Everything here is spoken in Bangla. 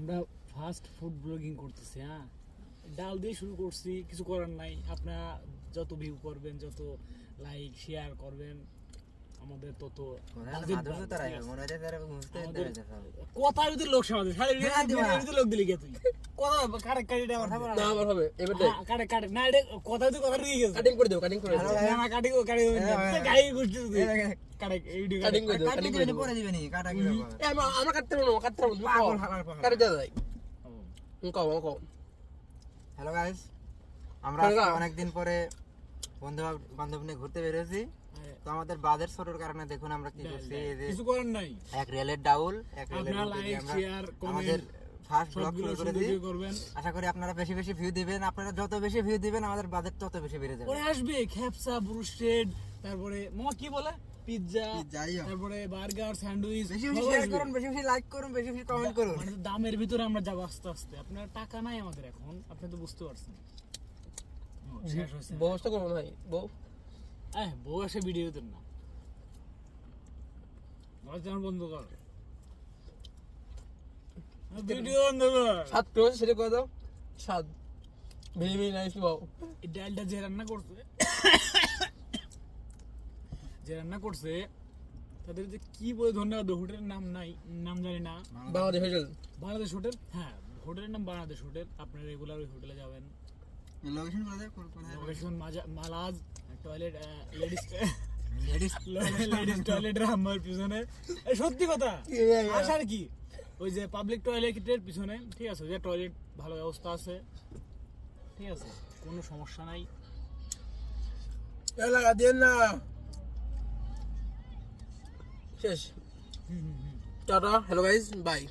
আমরা ফাস্ট ফুড ব্লগিং করতেছি। হ্যাঁ, ডাল দিয়ে শুরু করছি, কিছু করার নাই। আপনারা যত ভিউ করবেন, যত লাইক শেয়ার করবেন, আমাদের তত কথা যদি লোক সমাজে লোক দিলি গে তুই কথা কাটে কাটে আমার হবে কাটে কাটে না কথা তুই কথা দিয়ে গেছে কাটিং করে দেব কাটিং করে না কাটিং কাটিং গাই গুষ্টি কাটে ভিডিও কাটিং করে দেব কাটিং করে দেব পরে দিবেনি কাটা কি আমরা কাটতে পারবো পাগল কাটে দাও ভাই কও হ্যালো গাইস, আমরা অনেক দিন পরে বন্ধু বান্ধব নিয়ে ঘুরতে বেরিয়েছি। তো আমাদের বাজেট ছোটর কারণে দেখুন আমরা কি করছি, এই যে কিছু করার নাই, এক রেলের ডাউল এক রেলের আমাদের ফার্স্ট ব্লগ শুরু করেছি। আশা করি আপনারা বেশি বেশি ভিউ দিবেন। আপনারা যত বেশি ভিউ দিবেন আমাদের বাজেট তত বেশি বেড়ে যাবে। পরে আসবে খেপসা, ব্রুস্টেড, তারপরে মামা কি বলে পিৎজা, তারপরে বার্গার, স্যান্ডউইচ। বেশি বেশি শেয়ার করুন, বেশি বেশি লাইক করুন, বেশি বেশি কমেন্ট করুন। মানে দামের ভিতরে আমরা যাব আস্তে আস্তে। আপনার টাকা নাই আমাদের এখন, আপনি তো বুঝতে পারছেন। শেষ হইছে বউটা করব ভাই, বউ এসে ভিডিও দেন না, আমার বন্ধ কর ভিডিও বন্ধ কর। সাত ক্রোশ সেটা করে দাও, সাত ভেরি ভেরি নাইস বাউ। এই ডালটা যে রান্না করছে তাদের যে কি বলে ধন্যবাদ। হোটেলের নাম নাই, নাম জানি না। বাংলাদেশ হোটেল, হ্যাঁ হোটেলের নাম বাংলাদেশ হোটেল। আপনারা রেগুলার ওই হোটেলে যাবেন। লোকেশন মালাজ টয়লেট, লেডিস টয়লেটের আমার পিছনে। সত্যি কথা আসার কি, ওই যে পাবলিক টয়লেটের পিছনে, ঠিক আছে, যে টয়লেট ভালো ব্যবস্থা আছে, ঠিক আছে, কোনো সমস্যা নাই। লাগা দেন না, শেষ। Tata, hello guys, by.